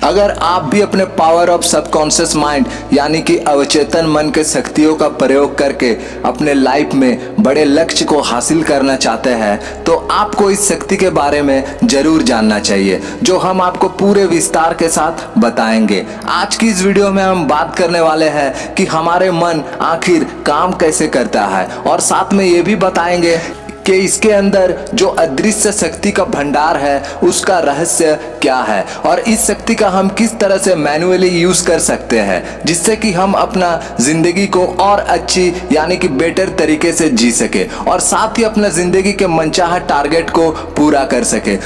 अगर आप भी अपने पावर ऑफ सबकॉन्शियस माइंड यानी कि अवचेतन मन के शक्तियों का प्रयोग करके अपने लाइफ में बड़े लक्ष्य को हासिल करना चाहते हैं तो आपको इस शक्ति के बारे में जरूर जानना चाहिए, जो हम आपको पूरे विस्तार के साथ बताएंगे। आज की इस वीडियो में हम बात करने वाले हैं कि हमारे मन आखिर काम कैसे करता है, और साथ में ये भी बताएंगे कि इसके अंदर जो अदृश्य शक्ति का भंडार है उसका रहस्य क्या है, और इस शक्ति का हम किस तरह से मैन्युअली यूज कर सकते हैं जिससे कि हम अपना जिंदगी को और अच्छी यानी कि बेटर तरीके से जी सके और साथ ही अपना जिंदगी के मनचाहा टारगेट को पूरा कर सके।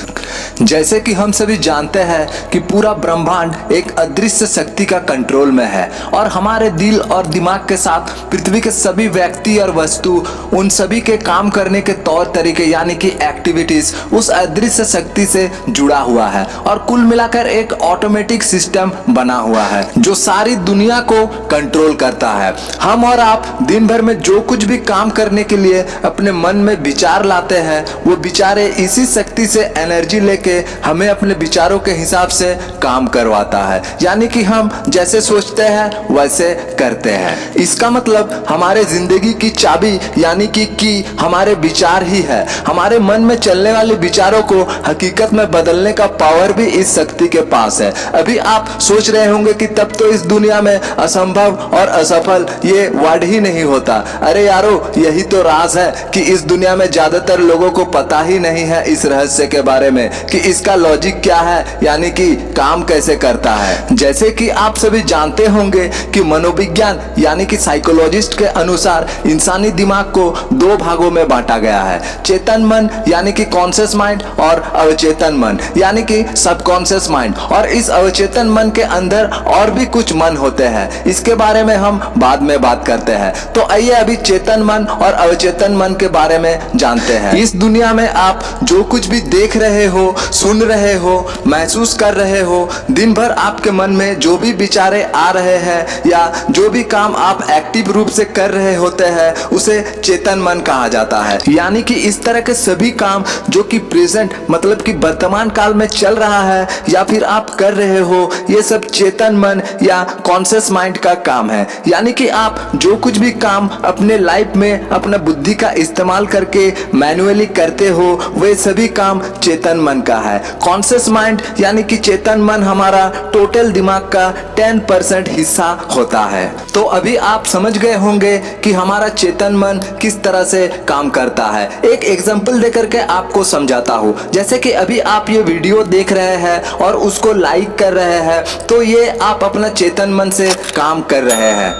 जैसे कि हम सभी जानते हैं कि पूरा ब्रह्मांड एक अदृश्य शक्ति का कंट्रोल में है और हमारे दिल और दिमाग के साथ पृथ्वी के सभी व्यक्ति और वस्तु, उन सभी के काम करने के तौर तरीके यानी कि एक्टिविटीज उस अदृश्य शक्ति से जुड़ा हुआ है और कुल मिलाकर एक ऑटोमेटिक सिस्टम बना हुआ है जो सारी दुनिया को कंट्रोल करता है। हम और आप दिन भर में जो कुछ भी काम करने के लिए अपने मन में विचार लाते हैं वो विचारे इसी शक्ति से एनर्जी लेके हमें अपने विचारों के हिसाब से काम करवाता है, यानी कि हम जैसे सोचते हैं वैसे करते हैं। इसका मतलब हमारे जिंदगी की चाबी यानी कि हमारे विचार ही है। हमारे मन में चलने वाले विचारों को हकीकत में बदलने का पावर भी इस शक्ति के पास है। अभी आप सोच रहे होंगे कि तब तो इस दुनिया में असंभव और असफल ये वर्ड ही नहीं होता। अरे यारो, यही तो राज है कि इस दुनिया में ज्यादातर लोगों को पता ही नहीं है इस रहस्य के बारे में कि इसका लॉजिक क्या है, यानी कि काम कैसे करता है। जैसे कि आप सभी जानते होंगे कि मनोविज्ञान यानी कि साइकोलॉजिस्ट के अनुसार इंसानी दिमाग को दो भागों में बांटा गया है, चेतन मन यानी कि कॉन्शियस माइंड और अवचेतन मन यानी कि सबकॉन्शियस माइंड। और इस अवचेतन मन के अंदर और भी कुछ मन होते हैं, इसके बारे में हम बाद में बात करते हैं। तो आइए अभी चेतन मन और अवचेतन मन के बारे में जानते हैं। इस दुनिया में आप जो कुछ भी देख रहे हो, सुन रहे हो, महसूस कर रहे हो, दिन भर आपके मन में जो भी विचारे आ रहे हैं या जो भी काम आप एक्टिव रूप से कर रहे होते हैं उसे चेतन मन कहा जाता है। यानी कि इस तरह के सभी काम जो कि प्रेजेंट मतलब कि वर्तमान काल में चल रहा है या फिर आप कर रहे हो, ये सब चेतन मन या कॉन्शियस माइंड का काम है। यानी कि आप जो कुछ भी काम अपने लाइफ में अपना बुद्धि का इस्तेमाल करके मैन्युअली करते हो वे सभी काम चेतन मन का है। कॉन्शियस माइंड यानी कि चेतन मन हमारा टोटल दिमाग का 10% हिस्सा होता है। तो अभी आप समझ गए होंगे कि हमारा चेतन मन किस तरह से काम करता है। एक एग्जांपल देकर के आपको समझाता हूँ। जैसे कि अभी आप ये वीडियो देख रहे हैं और उसको लाइक कर रहे हैं तो ये आप अपना चेतन मन से काम कर रहे हैं।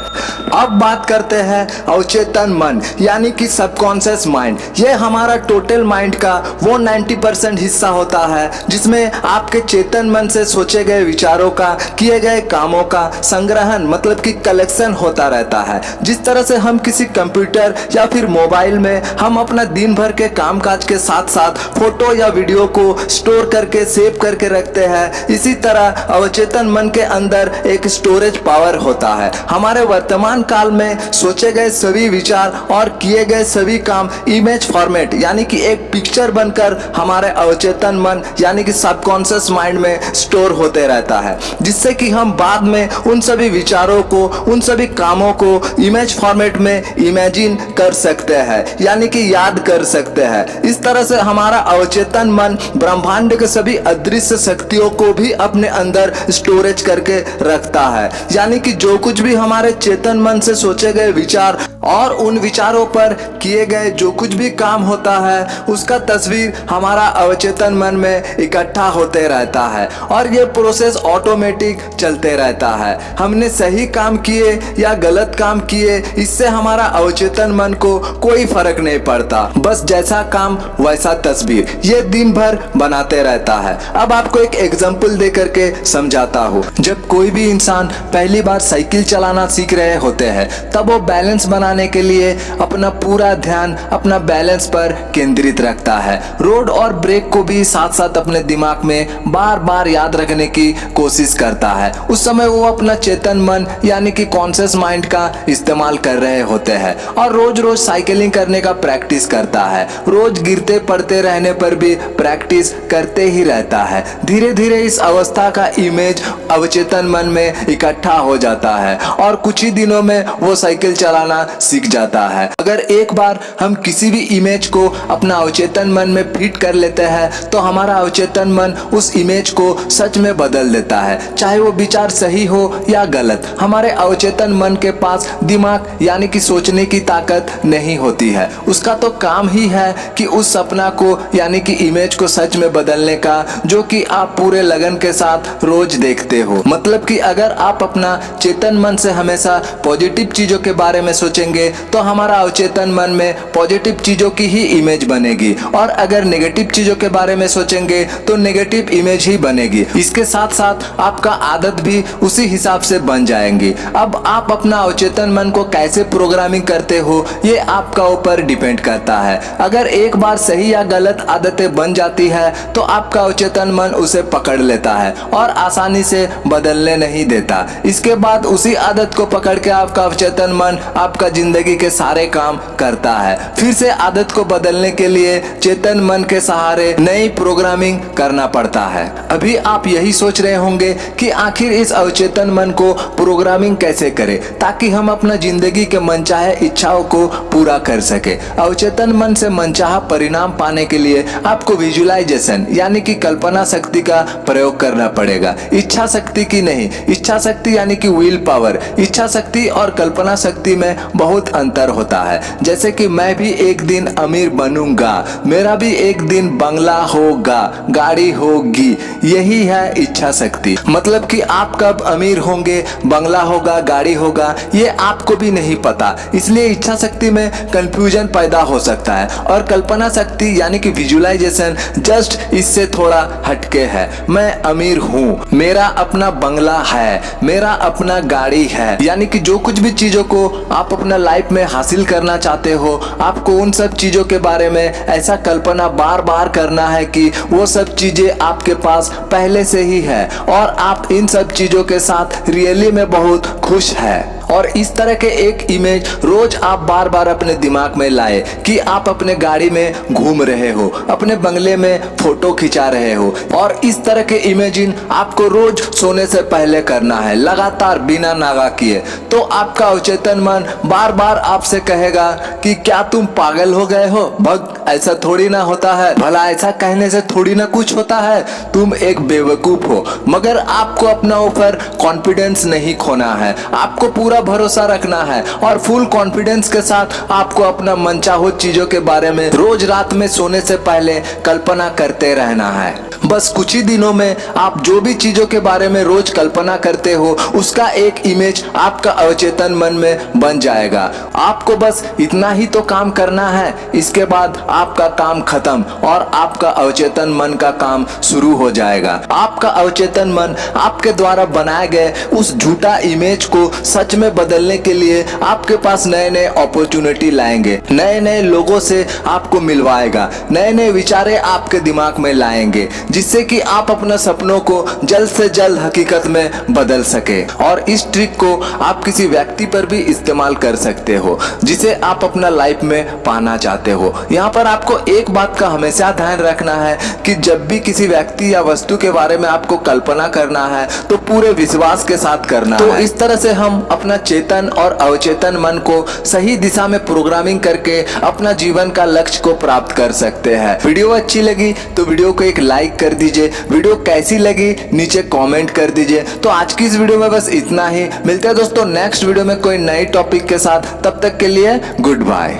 अब बात करते हैं अवचेतन मन यानी कि सबकॉन्शियस माइंड। ये हमारा टोटल माइंड का वो 90% हिस्सा होता है जिसमें आपके चेतन मन से सोचे गए विचारों का, किए गए कामों का संग्रहण मतलब कि कलेक्शन होता रहता है। जिस तरह से हम किसी कंप्यूटर या फिर मोबाइल में हम अपना दिन भर के कामकाज के साथ साथ फोटो या वीडियो को स्टोर करके सेव करके रखते हैं, इसी तरह अवचेतन मन के अंदर एक स्टोरेज पावर होता है। हमारे वर्तमान काल में सोचे गए सभी विचार और किए गए सभी काम इमेज फॉर्मेट यानी कि एक पिक्चर बनकर हमारे अवचेतन मन यानी कि सबकॉन्शियस माइंड में स्टोर होते रहता है, जिससे कि हम बाद में उन सभी विचारों को, उन सभी कामों को इमेज फॉर्मेट में इमेजिन कर सकते हैं यानी कि याद कर सकते हैं। इस तरह से हमारा अवचेतन मन ब्रह्मांड के सभी अदृश्य शक्तियों को भी अपने अंदर स्टोरेज करके रखता है। यानी कि जो कुछ भी हमारे चेतन मन से सोचे गए विचार और उन विचारों पर किए गए जो कुछ भी काम होता है उसका तस्वीर हमारा अवचेतन मन में इकट्ठा होते रहता है और ये प्रोसेस ऑटोमेटिक चलते रहता है। हमने सही काम किए या गलत काम किए इससे हमारा अवचेतन मन को कोई फर्क नहीं पड़ता, बस जैसा काम वैसा तस्वीर ये दिन भर बनाते रहता है। अब आपको एक एग्जांपल दे करके समझाता हूँ। जब कोई भी इंसान पहली बार साइकिल चलाना सीख रहे होते हैं तब वो बैलेंस बना बनाने के लिए अपना पूरा ध्यान अपना बैलेंस पर केंद्रित रखता है। रोड और ब्रेक को भी साथ साथ अपने दिमाग में बार बार याद रखने की कोशिश करता है। उस समय वो अपना चेतन मन यानी कि कॉन्शियस माइंड का इस्तेमाल कर रहे होते हैं और रोज रोज साइकिलिंग करने का प्रैक्टिस करता है। रोज गिरते पड़ते रहने पर भी प्रैक्टिस करते ही रहता है। धीरे धीरे इस अवस्था का इमेज अवचेतन मन में इकट्ठा हो जाता है और कुछ ही दिनों में वो साइकिल चलाना सीख जाता है। अगर एक बार हम किसी भी इमेज को अपना अवचेतन मन में फिट कर लेते हैं तो हमारा अवचेतन मन उस इमेज को सच में बदल देता है। चाहे वो विचार सही हो या गलत, हमारे अवचेतन मन के पास दिमाग यानी कि सोचने की ताकत नहीं होती है। उसका तो काम ही है कि उस सपना को यानी कि इमेज को सच में बदलने का, जो कि आप पूरे लगन के साथ रोज देखते हो। मतलब कि अगर आप अपना चेतन मन से हमेशा पॉजिटिव चीजों के बारे में सोचेंगे तो हमारा अवचेतन मन में पॉजिटिव चीजों की ही इमेज बनेगी और अगर नेगेटिव चीजों के बारे में सोचेंगे तो नेगेटिव इमेज ही बनेगी। इसके साथ साथ आपका आदत भी उसी हिसाब से बन जाएंगी। अब आप अपना अवचेतन मन को कैसे प्रोग्रामिंग करते हो ये आपका ऊपर डिपेंड करता है। अगर एक बार सही या गलत आदतें बन जाती है तो आपका अवचेतन मन उसे पकड़ लेता है और आसानी से बदलने नहीं देता। इसके बाद उसी आदत को पकड़ के आपका अवचेतन मन आपका जिंदगी के सारे काम करता है। फिर से आदत को बदलने के लिए चेतन मन के सहारे नई प्रोग्रामिंग करना पड़ता है। अभी आप यही सोच रहे होंगे कि आखिर इस अवचेतन मन को प्रोग्रामिंग कैसे करें ताकि हम अपना जिंदगी के मनचाहे इच्छाओं को पूरा कर सके। अवचेतन मन से मनचाहा परिणाम पाने के लिए आपको विजुअलाइजेशन यानी कि कल्पना शक्ति का प्रयोग करना पड़ेगा, इच्छा शक्ति की नहीं। इच्छा शक्ति यानी कि विल पावर। इच्छा शक्ति और कल्पना शक्ति में बहुत अंतर होता है। जैसे कि मैं भी एक दिन अमीर बनूंगा, मेरा भी एक दिन बंगला होगा, गाड़ी होगी, यही है इच्छा शक्ति। मतलब कि आप कब अमीर होंगे, बंगला होगा, गाड़ी होगा, ये आपको भी नहीं पता। इसलिए इच्छा शक्ति में कंफ्यूजन पैदा हो सकता है और कल्पना शक्ति यानी कि विजुअलाइजेशन जस्ट इससे थोड़ा हटके है। मैं अमीर हूँ, मेरा अपना बंगला है, मेरा अपना गाड़ी है, यानी कि जो कुछ भी चीजों को आप अपना लाइफ में हासिल करना चाहते हो, आपको उन सब चीजों के बारे में ऐसा कल्पना बार बार करना है कि वो सब चीजें आपके पास पहले से ही है और आप इन सब चीजों के साथ रियली में बहुत खुश है। और इस तरह के एक इमेज रोज आप बार बार अपने दिमाग में लाए कि आप अपने गाड़ी में घूम रहे हो, अपने बंगले में फोटो खिंचा रहे हो और इस तरह के इमेजिन आपको रोज सोने से पहले करना है, लगातार बिना नागा किए। तो आपका अवचेतन मन बार बार आपसे कहेगा कि क्या तुम पागल हो गए हो, भग ऐसा थोड़ी ना होता है, भला ऐसा कहने से थोड़ी ना कुछ होता है, तुम एक बेवकूफ हो। मगर आपको अपना ऊपर कॉन्फिडेंस नहीं खोना है, आपको पूरा भरोसा रखना है और फुल कॉन्फिडेंस के साथ आपको अपना मनचाहो चीजों के बारे में रोज रात में सोने से पहले कल्पना करते रहना है। बस कुछ ही दिनों में आप जो भी चीजों के बारे में रोज कल्पना करते हो उसका एक इमेज आपका अवचेतन मन में बन जाएगा। आपको बस इतना ही तो काम करना है, इसके बाद आपका काम खत्म और आपका अवचेतन मन का काम शुरू हो जाएगा। आपका अवचेतन मन आपके द्वारा बनाए गए उस झूठा इमेज को सच में बदलने के लिए आपके पास नए नए अपॉर्चुनिटी लाएंगे, नए नए लोगों से आपको मिलवाएगा, नए नए विचारे आपके दिमाग में लाएंगे जिससे कि आप अपना सपनों को जल्द से जल्द हकीकत में बदल सके। और इस ट्रिक को आप किसी व्यक्ति पर भी इस्तेमाल कर सकते हो जिसे आप अपना लाइफ में पाना चाहते हो। यहाँ पर आपको एक बात का हमेशा ध्यान रखना है कि जब भी किसी व्यक्ति या वस्तु के बारे में आपको कल्पना करना है तो पूरे विश्वास के साथ करना है। तो इस तरह से हम अपना चेतन और अवचेतन मन को सही दिशा में प्रोग्रामिंग करके अपना जीवन का लक्ष्य को प्राप्त कर सकते हैं। वीडियो अच्छी लगी तो वीडियो को एक लाइक कर दीजिए, वीडियो कैसी लगी नीचे कमेंट कर दीजिए। तो आज की इस वीडियो में बस इतना ही। मिलते हैं दोस्तों नेक्स्ट वीडियो में कोई नई टॉपिक के साथ, तब तक के लिए गुड बाय।